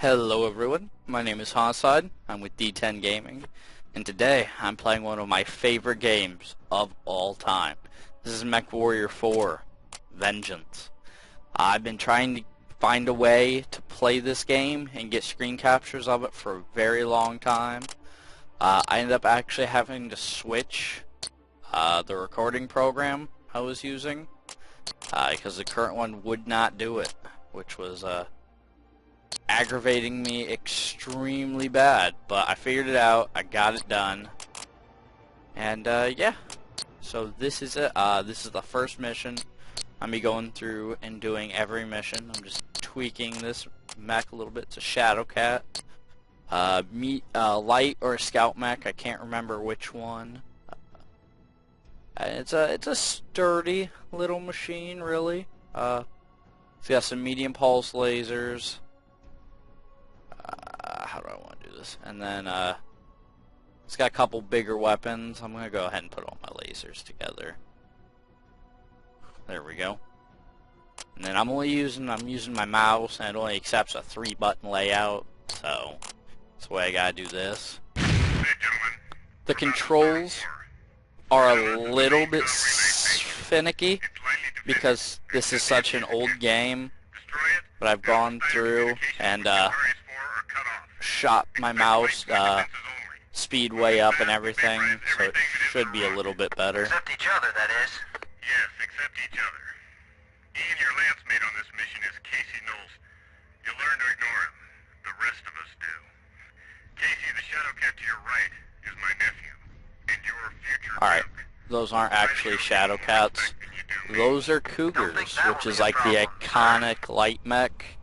Hello everyone, my name is Hawnicide, I'm with Dtengaming, and today I'm playing one of my favorite games of all time. This is Mech Warrior 4, Vengeance. I've been trying to find a way to play this game and get screen captures of it for a very long time. I ended up actually having to switch the recording program I was using, because the current one would not do it, which was aggravating me extremely bad, but I figured it out, I got it done, and yeah, so this is it. This is the first mission. I'm be going through and doing every mission. I'm just tweaking this mech a little bit. It's a Shadow Cat, light or a scout mech, I can't remember which one. It's a sturdy little machine, really. It's got some medium pulse lasers. How do I want to do this? And then it's got a couple bigger weapons. I'm gonna go ahead and put all my lasers together. There we go. And then I'm using my mouse, and it only accepts a 3-button layout, so that's the way I gotta do this. The controls are a little bit finicky because this is such an old game, but I've gone through and shot my mouse speed way up and everything, so it should be a little bit better. Except each other, that is. Yes, except each other. Ian, your lance mate on this mission is Casey Knowles. You'll learn to ignore him. The rest of us do. Casey, the Shadow Cat to your right is my nephew, and your future. Alright, those aren't actually Shadow Cats. Those are Cougars, which is like the iconic light mech.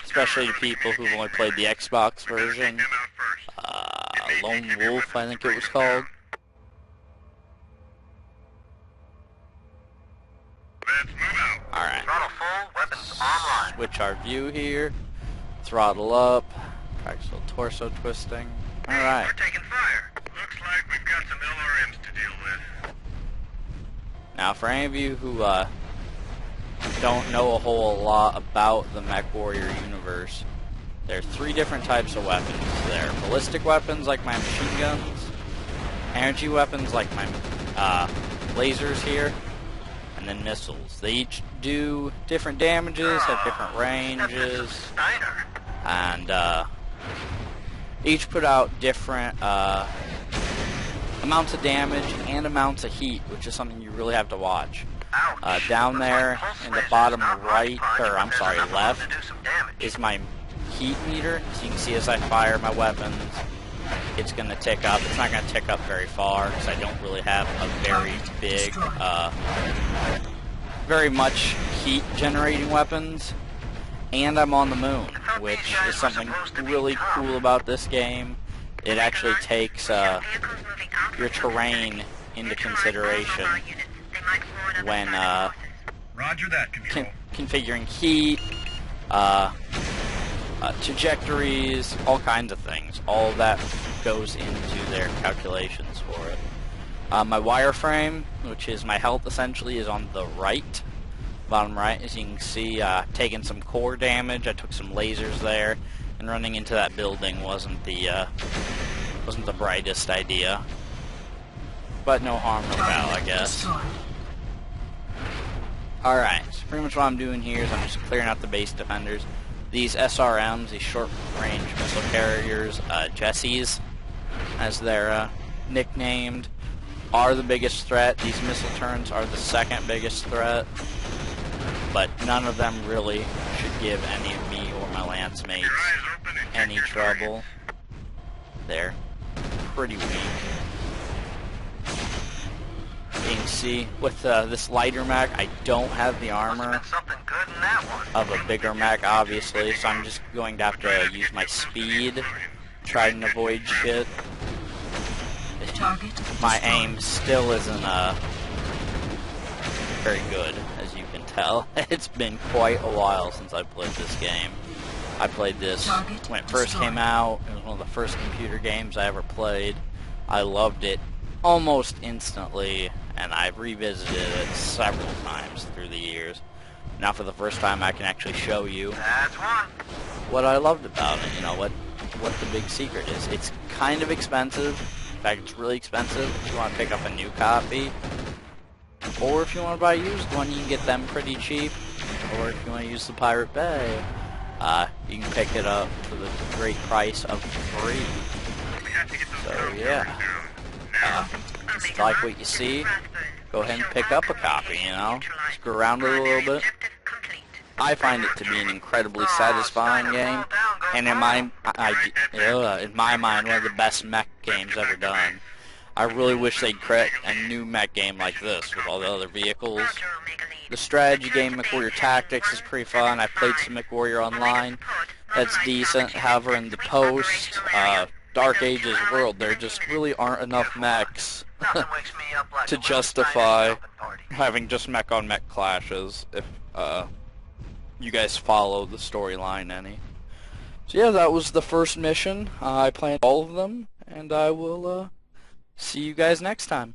Especially to people who've only played the Xbox version. Lone Wolf, I think it was called. Alright. Switch our view here. Throttle up. Practice a little torso twisting. Alright. We're taking fire. Looks like we've got some LRMs to deal with. Now, for any of you who don't know a whole lot about the Mech Warrior universe, there are 3 different types of weapons. There are ballistic weapons like my machine guns, energy weapons like my lasers here, and then missiles. They each do different damages, have different ranges, and each put out different amounts of damage and amounts of heat, which is something you really have to watch. Down there in the bottom right, or I'm sorry, left, is my heat meter. So you can see as I fire my weapons, it's going to tick up. It's not going to tick up very far because I don't really have a very big, very much heat generating weapons. And I'm on the moon, which is something really cool about this game. It actually takes your terrain into consideration when Roger that, Control. configuring heat, trajectories, all kinds of things. All of that goes into their calculations for it. My wireframe, which is my health essentially, is on the right, bottom right. As you can see, taking some core damage. I took some lasers there, and running into that building wasn't the brightest idea. But no harm, no foul, I guess. Alright, so pretty much what I'm doing here is I'm just clearing out the base defenders. These SRMs, these short-range missile carriers, Jessies, as they're nicknamed, are the biggest threat. These missile turrets are the second biggest threat, but none of them really should give any of me or my lance mates any trouble. They're pretty weak. You can see with this lighter mech, I don't have the armor of a bigger mech, obviously, so I'm just going to have to use my speed, try and avoid shit. My aim still isn't very good, as you can tell. It's been quite a while since I played this game. I played this when it first came out. It was one of the first computer games I ever played. I loved it almost instantly, and I've revisited it several times through the years. Now for the first time I can actually show you. That's one. what I loved about it. You know, what the big secret is. It's kind of expensive. In fact, it's really expensive if you want to pick up a new copy. Or if you want to buy a used one, you can get them pretty cheap. Or if you want to use the Pirate Bay, you can pick it up for the great price of free. So yeah, if you like what you see, go ahead and pick up a copy, you know, screw around with it a little bit. I find it to be an incredibly satisfying game, and in my mind, one of the best mech games ever done. I really wish they'd create a new mech game like this with all the other vehicles. The strategy game, Mechwarrior Tactics, is pretty fun. I played some Mechwarrior online. That's decent. However, in the post Dark Ages world, there just really aren't enough mechs to justify having just mech-on-mech clashes, if you guys follow the storyline any. So yeah, that was the first mission. I planned all of them, and I will see you guys next time.